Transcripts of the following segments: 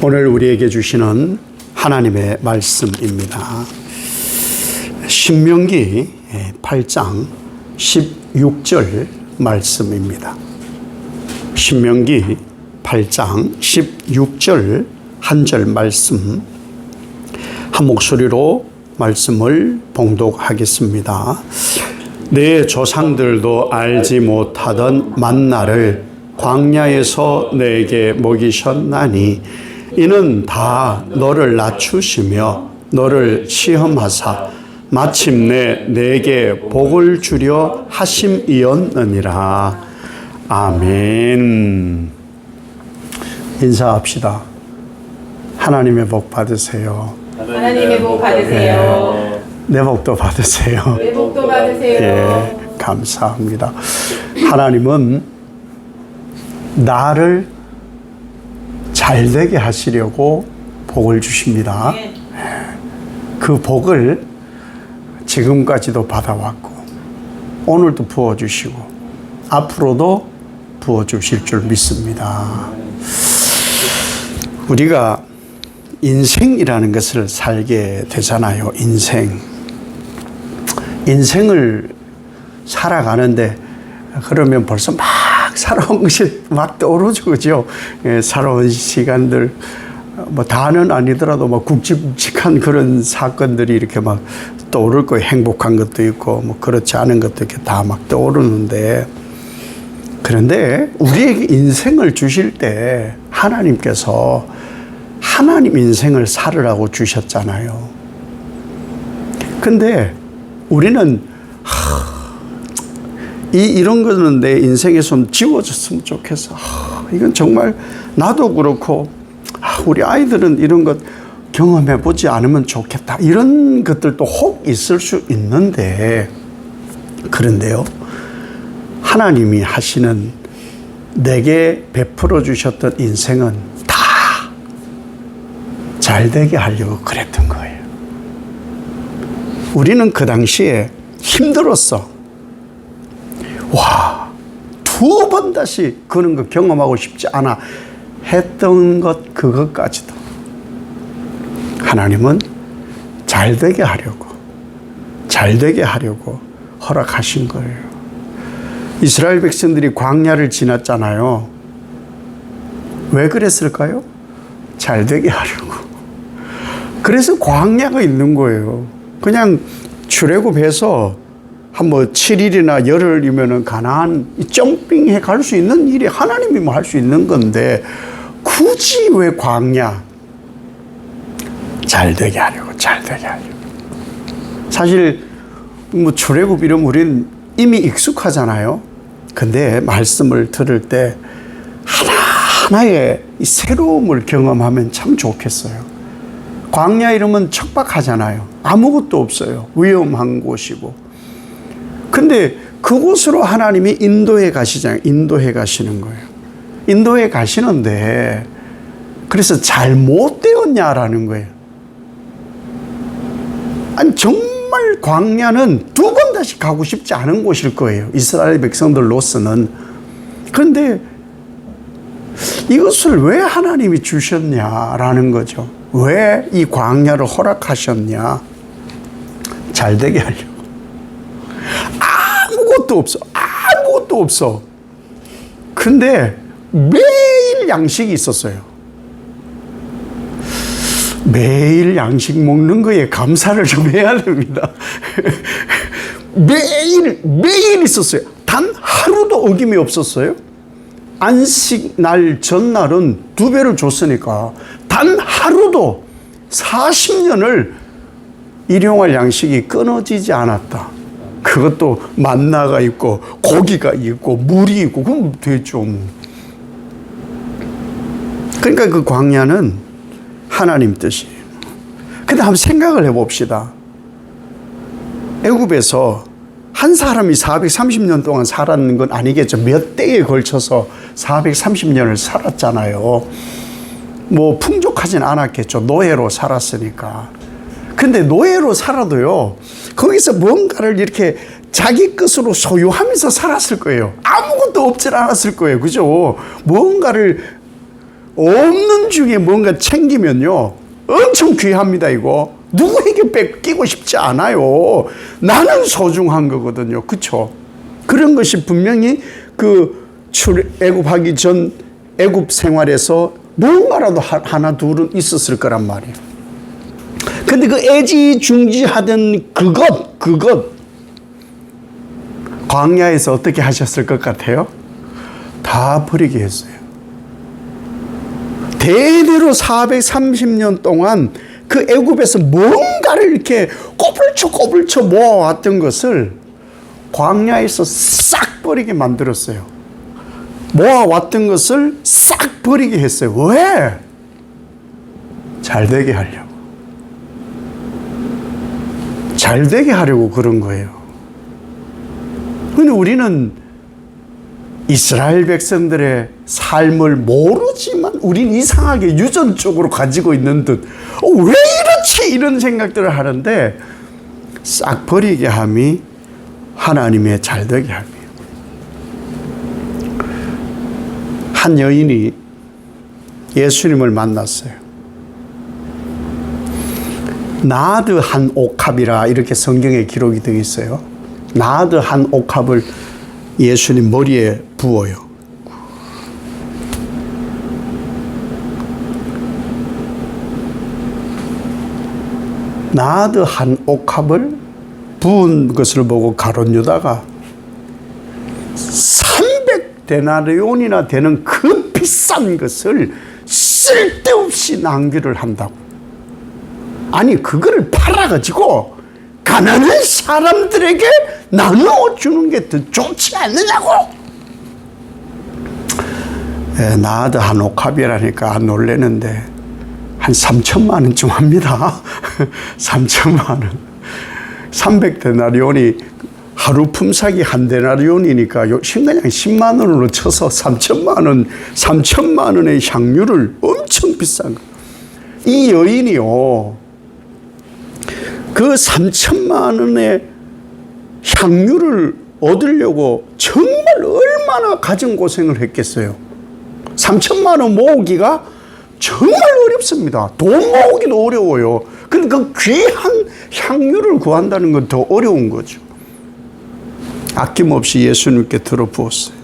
오늘 우리에게 주시는 하나님의 말씀입니다. 신명기 8장 16절 말씀입니다. 신명기 8장 16절 한 절 말씀, 한 목소리로 말씀을 봉독하겠습니다. 내 조상들도 알지 못하던 만나를 광야에서 내게 먹이셨나니 이는 다 너를 낮추시며 너를 시험하사 마침내 내게 복을 주려 하심이었느니라. 아멘. 인사합시다. 하나님의 복 받으세요. 하나님의 복 받으세요. 내 복도 받으세요. 내 복도 받으세요. 예, 감사합니다. 하나님은 나를 잘되게 하시려고 복을 주십니다. 그 복을 지금까지도 받아왔고 오늘도 부어주시고 앞으로도 부어주실 줄 믿습니다. 우리가 인생이라는 것을 살게 되잖아요. 인생을 살아가는데 그러면 벌써 막 살아온 것이 막 떠오르죠. 그죠? 예, 살아온 시간들, 뭐 다는 아니더라도 막 굵직굵직한 그런 사건들이 이렇게 막 떠오를 거예요. 행복한 것도 있고, 뭐 그렇지 않은 것도 이렇게 다 막 떠오르는데, 그런데 우리에게 인생을 주실 때 하나님께서 하나님 인생을 살으라고 주셨잖아요. 근데 우리는 이런 거는 내 인생에 좀 지워졌으면 좋겠어. 이건 정말 나도 그렇고 우리 아이들은 이런 것 경험해 보지 않으면 좋겠다. 이런 것들도 혹 있을 수 있는데, 그런데요, 하나님이 하시는 내게 베풀어 주셨던 인생은 다 잘되게 하려고 그랬던 거예요. 우리는 그 당시에 힘들었어. 와, 두 번 다시 그런 거 경험하고 싶지 않아 했던 것, 그것까지도 하나님은 잘되게 하려고 허락하신 거예요. 이스라엘 백성들이 광야를 지났잖아요. 왜 그랬을까요? 잘되게 하려고. 그래서 광야가 있는 거예요. 그냥 출애굽해서 한 7일이나 열흘이면은 가나안 점핑해 갈 수 있는 일이 하나님이면 할 수 있는 건데, 굳이 왜 광야? 잘되게 하려고. 사실 출애굽 이러면 우리는 이미 익숙하잖아요. 근데 말씀을 들을 때 하나하나의 이 새로움을 경험하면 참 좋겠어요. 광야 이러면 척박하잖아요. 아무것도 없어요. 위험한 곳이고. 근데 그곳으로 하나님이 인도해 가시잖아요. 인도해 가시는 거예요. 인도해 가시는데, 그래서 잘못되었냐라는 거예요. 아니, 정말 광야는 두 번 다시 가고 싶지 않은 곳일 거예요. 이스라엘 백성들로서는. 그런데 이것을 왜 하나님이 주셨냐라는 거죠. 왜 이 광야를 허락하셨냐? 잘되게 하려고. 아무것도 없어. 근데 매일 양식이 있었어요. 매일 양식 먹는 거에 감사를 좀 해야 됩니다. 매일 있었어요. 단 하루도 어김이 없었어요. 안식 날 전날은 2배를 줬으니까 단 하루도 40년을 일용할 양식이 끊어지지 않았다. 그것도 만나가 있고 고기가 있고 물이 있고 그럼 되죠. 그러니까 그 광야는 하나님 뜻이에요. 근데 한번 생각을 해봅시다. 애굽에서 한 사람이 430년 동안 살았는 건 아니겠죠. 몇 대에 걸쳐서 430년을 살았잖아요. 뭐 풍족하진 않았겠죠. 노예로 살았으니까. 근데 노예로 살아도요, 거기서 뭔가를 이렇게 자기 것으로 소유하면서 살았을 거예요. 아무것도 없질 않았을 거예요. 그죠? 뭔가를 없는 중에 뭔가 챙기면요, 엄청 귀합니다. 이거 누구에게 뺏기고 싶지 않아요. 나는 소중한 거거든요. 그렇죠? 그런 것이 분명히 그 애굽하기 전 애굽 생활에서 뭔가라도 하나 둘은 있었을 거란 말이에요. 근데 그 애지중지하던 그것 광야에서 어떻게 하셨을 것 같아요? 다 버리게 했어요. 대대로 430년 동안 그 애굽에서 뭔가를 이렇게 꼬불쳐 모아왔던 것을 광야에서 싹 버리게 만들었어요. 모아왔던 것을 싹 버리게 했어요. 왜? 잘 되게 하려고. 잘 되게 하려고 그런 거예요. 근데 우리는 이스라엘 백성들의 삶을 모르지만 우린 이상하게 유전적으로 가지고 있는 듯, 왜 이렇지? 이런 생각들을 하는데, 싹 버리게 함이 하나님의 잘되게 함이에요. 한 여인이 예수님을 만났어요. 나드 한 옥합이라 이렇게 성경에 기록이 되어 있어요. 나드 한 옥합을 예수님 머리에 부어요. 나드 한 옥합을 부은 것을 보고 가룟 유다가 300데나리온이나 되는 그 비싼 것을 쓸데없이 낭비를 한다고. 아니, 그거를 팔아가지고 가난한 사람들에게 나누어주는 게 더 좋지 않느냐고. 나드 한 옥합이라니까 놀래는데 한 3천만 원쯤 합니다. 3천만 원. 300데나리온이 하루 품삯이 한 데나리온이니까 그냥 10만 원으로 쳐서 3천만 원의 향유를 엄청 비싼 거. 이 여인이요, 그 3천만 원의 향유를 얻으려고 정말 얼마나 가정고생을 했겠어요. 3천만 원 모으기가 정말 어렵습니다. 돈 모으기도 어려워요. 근데 그 귀한 향유를 구한다는 건 더 어려운 거죠. 아낌없이 예수님께 들어부었어요.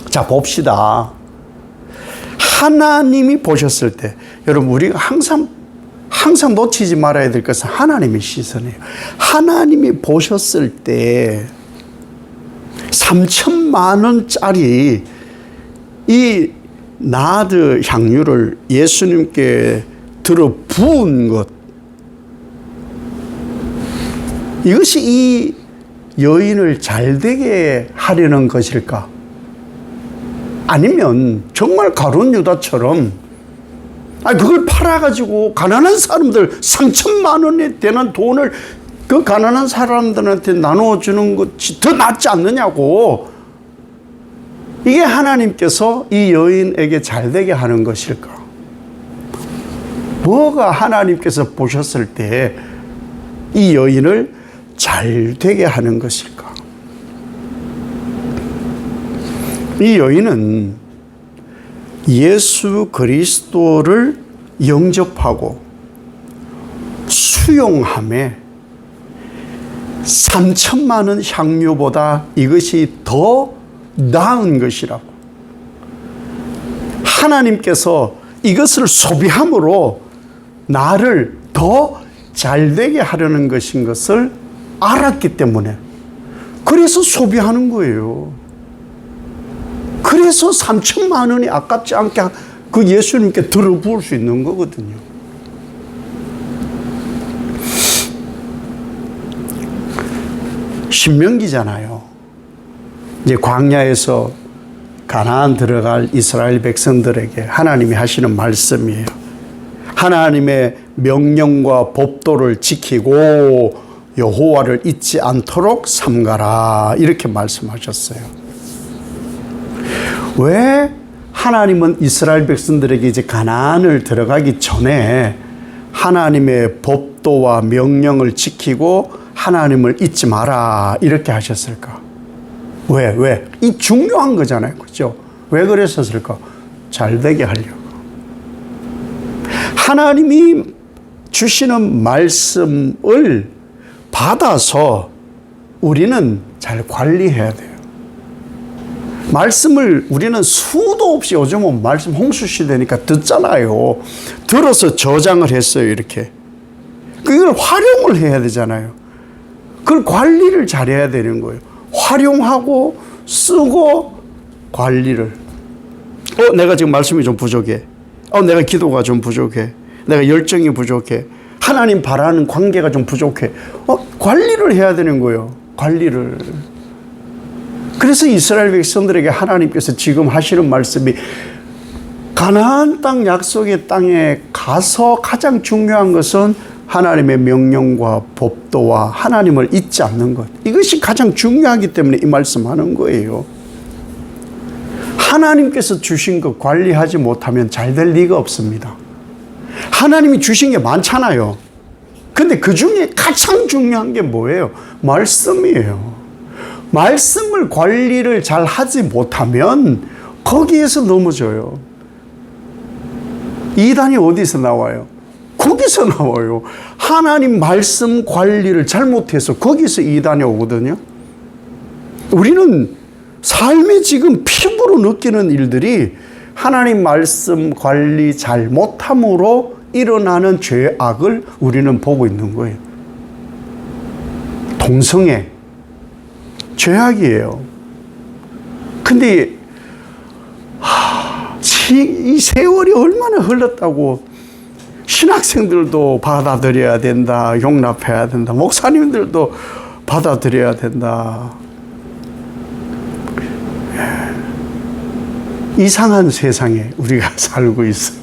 자, 봅시다. 하나님이 보셨을 때, 여러분, 우리가 항상 놓치지 말아야 될 것은 하나님의 시선이에요. 하나님이 보셨을 때 3천만 원짜리 이 나드 향유를 예수님께 들어 부은 것, 이것이 이 여인을 잘되게 하려는 것일까? 아니면 정말 가룟 유다처럼 그걸 팔아가지고 가난한 사람들 3천만 원에 되는 돈을 그 가난한 사람들한테 나눠주는 것이 더 낫지 않느냐고. 이게 하나님께서 이 여인에게 잘되게 하는 것일까? 뭐가 하나님께서 보셨을 때 이 여인을 잘되게 하는 것일까? 이 여인은 예수 그리스도를 영접하고 수용함에 3천만 원 향유보다 이것이 더 나은 것이라고. 하나님께서 이것을 소비함으로 나를 더 잘되게 하려는 것인 것을 알았기 때문에, 그래서 소비하는 거예요. 그래서 3천만 원이 아깝지 않게 그 예수님께 들어부을 수 있는 거거든요. 신명기잖아요. 이제 광야에서 가나안 들어갈 이스라엘 백성들에게 하나님이 하시는 말씀이에요. 하나님의 명령과 법도를 지키고 여호와를 잊지 않도록 삼가라, 이렇게 말씀하셨어요. 왜 하나님은 이스라엘 백성들에게 이제 가나안을 들어가기 전에 하나님의 법도와 명령을 지키고 하나님을 잊지 마라, 이렇게 하셨을까? 왜? 이 중요한 거잖아요. 그죠? 왜 그랬었을까? 잘 되게 하려고. 하나님이 주시는 말씀을 받아서 우리는 잘 관리해야 돼요. 말씀을 우리는 수도 없이 요즘은 말씀 홍수 시대니까 듣잖아요. 들어서 저장을 했어요, 이렇게. 그걸 활용을 해야 되잖아요. 그걸 관리를 잘해야 되는 거예요. 활용하고 쓰고 관리를. 내가 지금 말씀이 좀 부족해. 내가 기도가 좀 부족해. 내가 열정이 부족해. 하나님 바라는 관계가 좀 부족해. 관리를 해야 되는 거예요. 관리를. 그래서 이스라엘 백성들에게 하나님께서 지금 하시는 말씀이 가나안 땅 약속의 땅에 가서 가장 중요한 것은 하나님의 명령과 법도와 하나님을 잊지 않는 것. 이것이 가장 중요하기 때문에 이 말씀하는 거예요. 하나님께서 주신 것 관리하지 못하면 잘 될 리가 없습니다. 하나님이 주신 게 많잖아요. 근데 그 중에 가장 중요한 게 뭐예요? 말씀이에요. 말씀을 관리를 잘 하지 못하면 거기에서 넘어져요. 이단이 어디서 나와요? 거기서 나와요. 하나님 말씀 관리를 잘못해서 거기서 이단이 오거든요. 우리는 삶에 지금 피부로 느끼는 일들이 하나님 말씀 관리 잘 못함으로 일어나는 죄악을 우리는 보고 있는 거예요. 동성애 죄악이에요. 근데 이 세월이 얼마나 흘렀다고 신학생들도 받아들여야 된다, 용납해야 된다, 목사님들도 받아들여야 된다. 이상한 세상에 우리가 살고 있어요.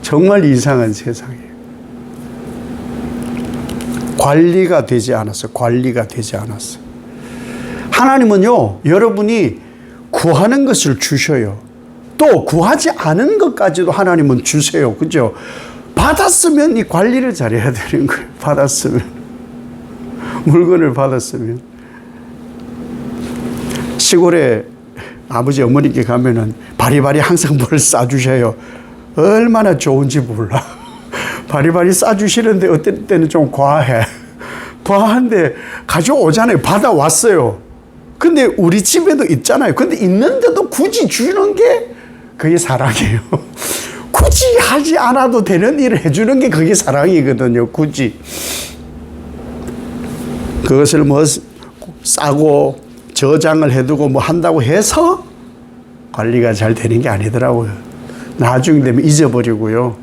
정말 이상한 세상이에요. 관리가 되지 않았어요. 관리가 되지 않았어요. 하나님은요, 여러분이 구하는 것을 주셔요. 또 구하지 않은 것까지도 하나님은 주세요. 그죠? 받았으면 이 관리를 잘해야 되는 거예요. 받았으면. 물건을 받았으면. 시골에 아버지 어머니께 가면은 바리바리 항상 뭘 싸주셔요. 얼마나 좋은지 몰라. 바리바리 싸주시는데 어떤 때는 좀 과해. 과한데 가져오잖아요. 받아왔어요. 근데 우리 집에도 있잖아요. 근데 있는데도 굳이 주는 게 그게 사랑이에요. 굳이 하지 않아도 되는 일을 해주는 게 그게 사랑이거든요. 굳이. 그것을 뭐 싸고 저장을 해두고 뭐 한다고 해서 관리가 잘 되는 게 아니더라고요. 나중에 되면 잊어버리고요.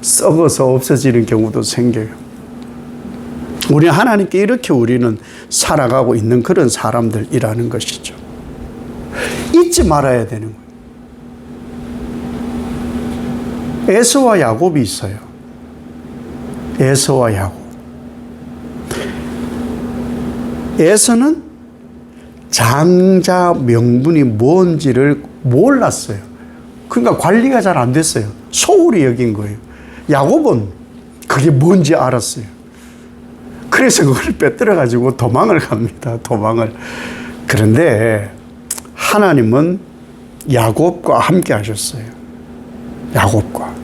썩어서 없어지는 경우도 생겨요. 우리 하나님께 이렇게 우리는 살아가고 있는 그런 사람들이라는 것이죠. 잊지 말아야 되는 거예요. 에서와 야곱이 있어요. 에서와 야곱. 에서는 장자 명분이 뭔지를 몰랐어요. 그러니까 관리가 잘 안 됐어요. 소홀히 여긴 거예요. 야곱은 그게 뭔지 알았어요. 그래서 그걸 빼들어가지고 도망을 갑니다. 도망을. 그런데 하나님은 야곱과 함께 하셨어요. 야곱과.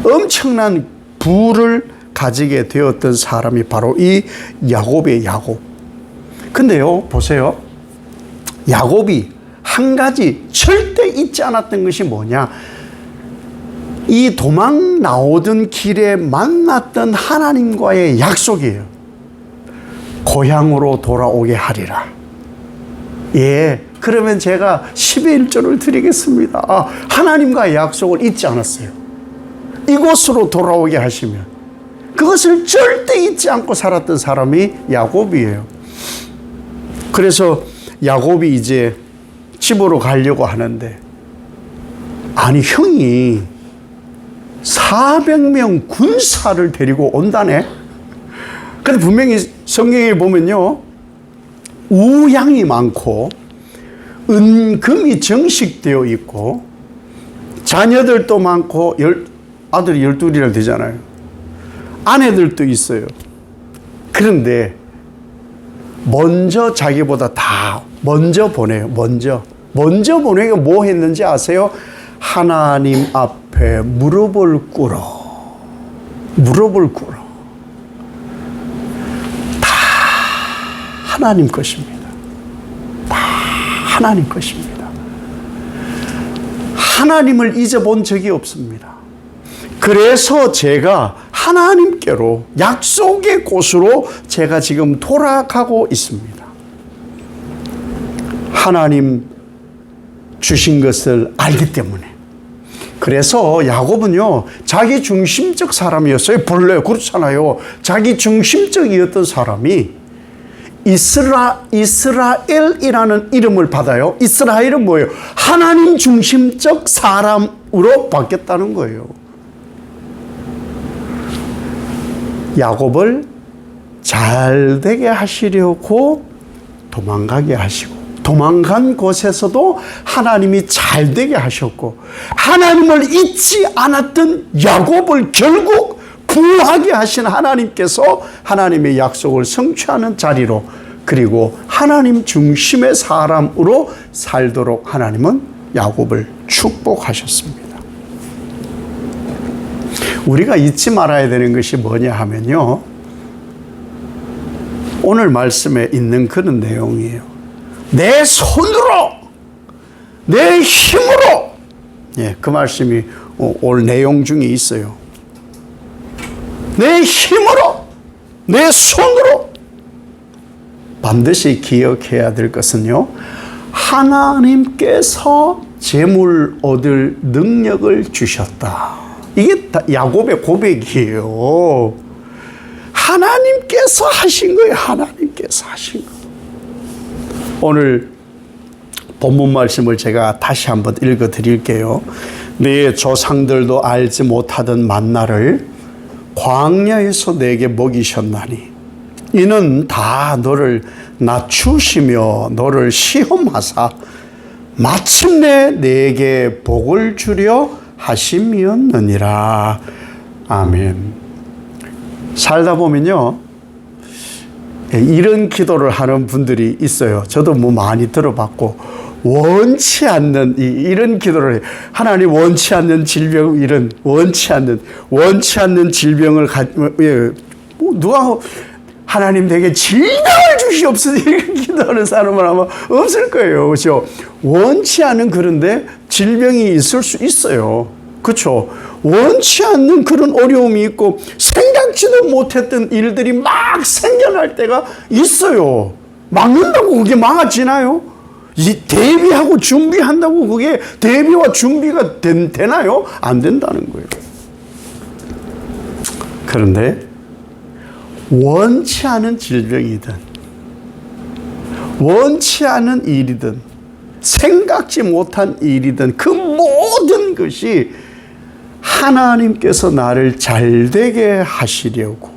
엄청난 부를 가지게 되었던 사람이 바로 이 야곱의 야곱. 근데요, 보세요. 야곱이 한 가지 절대 잊지 않았던 것이 뭐냐? 이 도망 나오던 길에 만났던 하나님과의 약속이에요. 고향으로 돌아오게 하리라. 예, 그러면 제가 10의 1조를 드리겠습니다. 하나님과의 약속을 잊지 않았어요. 이곳으로 돌아오게 하시면. 그것을 절대 잊지 않고 살았던 사람이 야곱이에요. 그래서 야곱이 이제 집으로 가려고 하는데, 아니 형이 400명 군사를 데리고 온다네. 근데 분명히 성경에 보면요, 우양이 많고 은금이 정식되어 있고 자녀들도 많고 아들이 12이나 되잖아요. 아내들도 있어요. 그런데 먼저 자기보다 다 먼저 보내요. 먼저 보내고 뭐 했는지 아세요? 하나님 앞에 무릎을 꿇어. 다 하나님 것입니다. 다 하나님 것입니다. 하나님을 잊어본 적이 없습니다. 그래서 제가 하나님께로 약속의 곳으로 제가 지금 돌아가고 있습니다. 하나님 주신 것을 알기 때문에. 그래서 야곱은요, 자기 중심적 사람이었어요. 본래 그렇잖아요. 자기 중심적이었던 사람이 이스라엘이라는 이름을 받아요. 이스라엘은 뭐예요? 하나님 중심적 사람으로 바뀌었다는 거예요. 야곱을 잘 되게 하시려고 도망가게 하시고, 도망간 곳에서도 하나님이 잘 되게 하셨고, 하나님을 잊지 않았던 야곱을 결국 부하게 하신 하나님께서 하나님의 약속을 성취하는 자리로, 그리고 하나님 중심의 사람으로 살도록 하나님은 야곱을 축복하셨습니다. 우리가 잊지 말아야 되는 것이 뭐냐 하면요, 오늘 말씀에 있는 그런 내용이에요. 내 손으로, 내 힘으로. 예, 그 말씀이 오늘 내용 중에 있어요. 내 힘으로, 내 손으로. 반드시 기억해야 될 것은요, 하나님께서 재물 얻을 능력을 주셨다. 이게 다 야곱의 고백이에요. 하나님께서 하신 거예요. 하나님께서 하신 거. 오늘 본문 말씀을 제가 다시 한번 읽어 드릴게요. 네 조상들도 알지 못하던 만나를 광야에서 내게 먹이셨나니 이는 다 너를 낮추시며 너를 시험하사 마침내 내게 복을 주려 하심이었느니라. 아멘. 살다 보면요, 이런 기도를 하는 분들이 있어요. 저도 뭐 많이 들어봤고, 원치 않는 이런 기도를 해요. 하나님 원치 않는 질병, 이런 원치 않는 질병을 누가 하나님 내게 질병을 주시옵소서 이렇게 기도하는 사람은 아마 없을 거예요. 그렇죠? 원치 않은, 그런데 질병이 있을 수 있어요. 그렇죠? 원치 않는 그런 어려움이 있고 생각지도 못했던 일들이 막 생겨날 때가 있어요. 막는다고 그게 막아지나요? 대비하고 준비한다고 그게 대비와 준비가 되나요? 안 된다는 거예요. 그런데 원치 않은 질병이든 원치 않은 일이든 생각지 못한 일이든 그 모든 것이 하나님께서 나를 잘되게 하시려고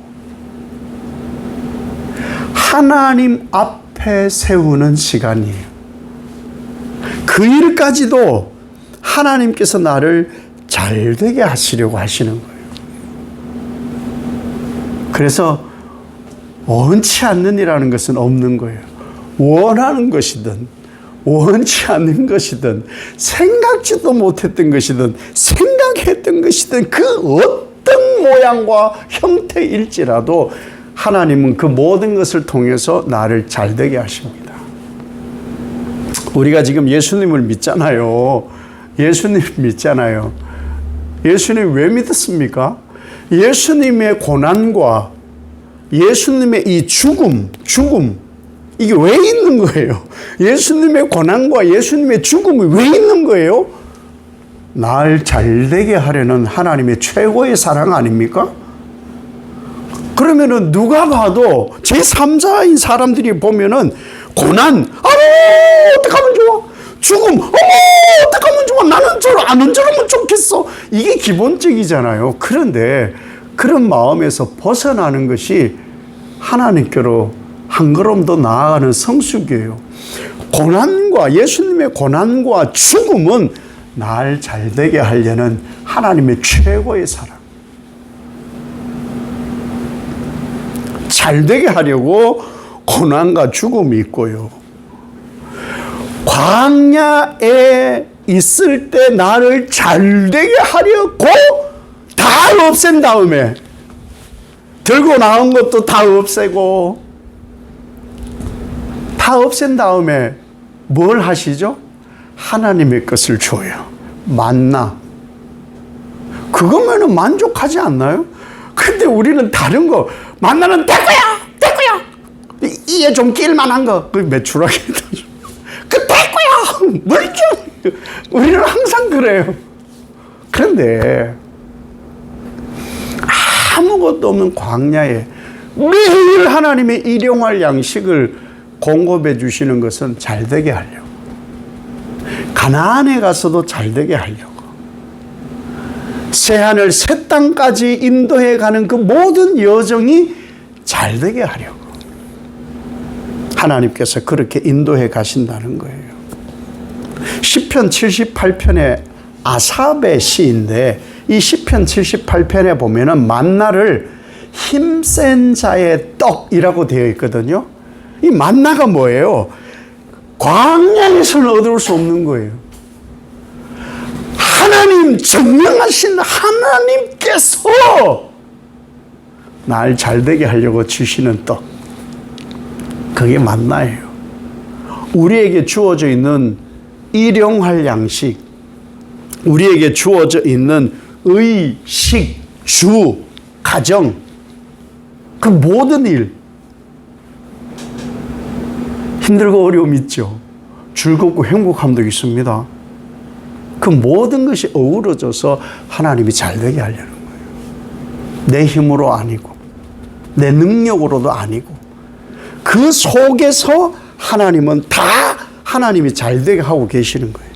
하나님 앞에 세우는 시간이에요. 그 일까지도 하나님께서 나를 잘되게 하시려고 하시는 거예요. 그래서 원치 않는 일이라는 것은 없는 거예요. 원하는 것이든 원치 않는 것이든 생각지도 못했던 것이든 생각했던 것이든 그 어떤 모양과 형태일지라도 하나님은 그 모든 것을 통해서 나를 잘되게 하십니다. 우리가 지금 예수님을 믿잖아요. 예수님 믿잖아요. 예수님 왜 믿었습니까? 예수님의 고난과 예수님의 이 죽음 이게 왜 있는 거예요? 예수님의 고난과 예수님의 죽음이 왜 있는 거예요? 날 잘되게 하려는 하나님의 최고의 사랑 아닙니까? 그러면은 누가 봐도 제3자인 사람들이 보면은 고난, 어떡하면 좋아? 죽음, 어떡하면 좋아? 나는 안 저러면 좋겠어. 이게 기본적이잖아요. 그런데 그런 마음에서 벗어나는 것이 하나님께로 한 걸음 더 나아가는 성숙이에요. 고난과 예수님의 고난과 죽음은 날 잘되게 하려는 하나님의 최고의 사랑. 잘되게 하려고 고난과 죽음이 있고요. 광야에 있을 때 나를 잘되게 하려고 다 없앤 다음에 들고 나온 것도 다 없애고 다 없앤 다음에 뭘 하시죠? 하나님의 것을 줘요. 만나. 그거면은 만족하지 않나요? 근데 우리는 다른 거, 만나는 내 거야! 이에 좀 낄만한 거, 그 매출하게 그 내 거야! 물좀! 우리는 항상 그래요. 그런데 아무것도 없는 광야에 매일 하나님의 일용할 양식을 공급해 주시는 것은 잘되게 하려고. 가나안에 가서도 잘되게 하려고. 새하늘 새 땅까지 인도해 가는 그 모든 여정이 잘되게 하려고. 하나님께서 그렇게 인도해 가신다는 거예요. 시편 78편의 아삽의 시인데 이 시편 78편에 보면은 만나를 힘센 자의 떡이라고 되어 있거든요. 이 만나가 뭐예요? 광야에서는 얻을 수 없는 거예요. 하나님, 정령하신 하나님께서 날 잘되게 하려고 주시는 떡. 그게 만나예요. 우리에게 주어져 있는 일용할 양식, 우리에게 주어져 있는 의, 식, 주, 가정, 그 모든 일, 힘들고 어려움 있죠. 즐겁고 행복함도 있습니다. 그 모든 것이 어우러져서 하나님이 잘되게 하려는 거예요. 내 힘으로 아니고 내 능력으로도 아니고 그 속에서 하나님은 다 하나님이 잘되게 하고 계시는 거예요.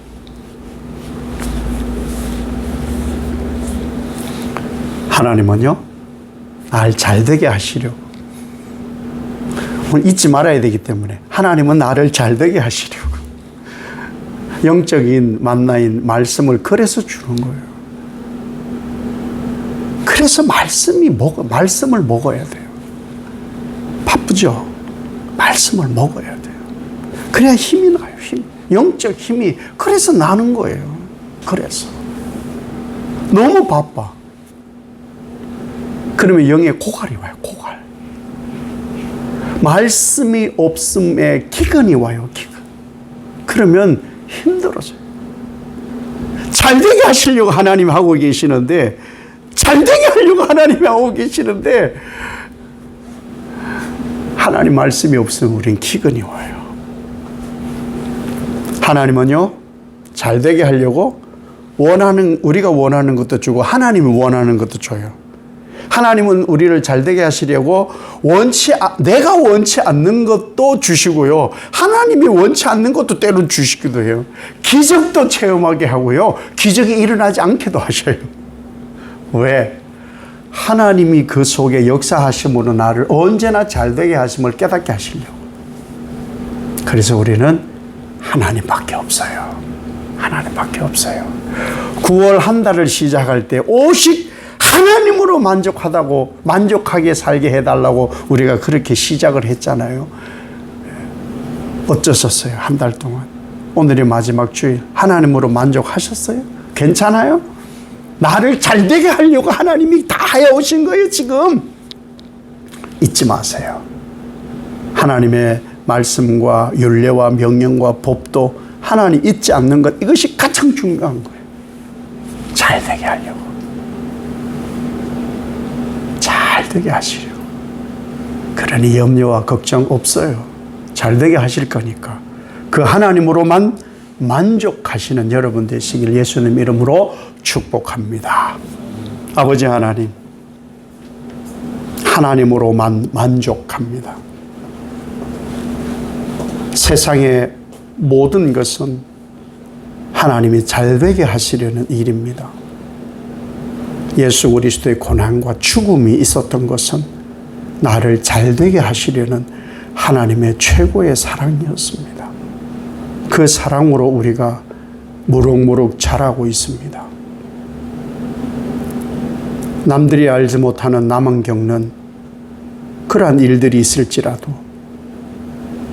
하나님은요, 날 잘되게 하시려고. 잊지 말아야 되기 때문에 하나님은 나를 잘되게 하시려고 영적인 만나인 말씀을 그래서 주는 거예요. 그래서 말씀을 먹어야 돼요. 바쁘죠? 말씀을 먹어야 돼요. 그래야 힘이 나요. 영적 힘이 그래서 나는 거예요. 그래서 너무 바빠. 그러면 영에 고갈이 와요. 고갈. 말씀이 없음에 기근이 와요. 기근. 그러면 힘들어져요. 잘되게 하시려고 하나님 하고 계시는데, 잘되게 하려고 하나님이 하고 계시는데, 하나님 말씀이 없으면 우린 기근이 와요. 하나님은요, 잘되게 하려고 우리가 원하는 것도 주고 하나님이 원하는 것도 줘요. 하나님은 우리를 잘되게 하시려고 내가 원치 않는 것도 주시고요. 하나님이 원치 않는 것도 때론 주시기도 해요. 기적도 체험하게 하고요. 기적이 일어나지 않게도 하셔요. 왜? 하나님이 그 속에 역사하심으로 나를 언제나 잘되게 하심을 깨닫게 하시려고. 그래서 우리는 하나님밖에 없어요. 하나님밖에 없어요. 9월 한 달을 시작할 때 오직 하나님으로 만족하게 살게 해달라고 우리가 그렇게 시작을 했잖아요. 어쩌셨어요? 한 달 동안. 오늘이 마지막 주일. 하나님으로 만족하셨어요? 괜찮아요? 나를 잘되게 하려고 하나님이 다 해오신 거예요, 지금. 잊지 마세요. 하나님의 말씀과 율례와 명령과 법도 하나님 잊지 않는 것, 이것이 가장 중요한 거예요. 잘되게 하려고. 잘되게 하시려고. 그러니 염려와 걱정 없어요. 잘되게 하실 거니까. 그 하나님으로만 만족하시는 여러분 되시길 예수님 이름으로 축복합니다. 아버지 하나님, 하나님으로만 만족합니다. 세상의 모든 것은 하나님이 잘되게 하시려는 일입니다. 예수 그리스도의 고난과 죽음이 있었던 것은 나를 잘되게 하시려는 하나님의 최고의 사랑이었습니다. 그 사랑으로 우리가 무럭무럭 자라고 있습니다. 남들이 알지 못하는 나만 겪는 그러한 일들이 있을지라도,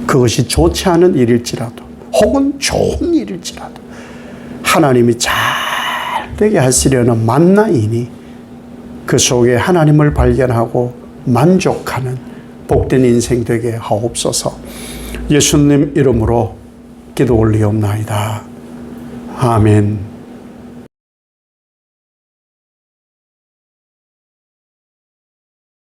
그것이 좋지 않은 일일지라도 혹은 좋은 일일지라도 하나님이 잘 되게 하시려는 만나이니 그 속에 하나님을 발견하고 만족하는 복된 인생 되게 하옵소서. 예수님 이름으로 기도 올리옵나이다. 아멘.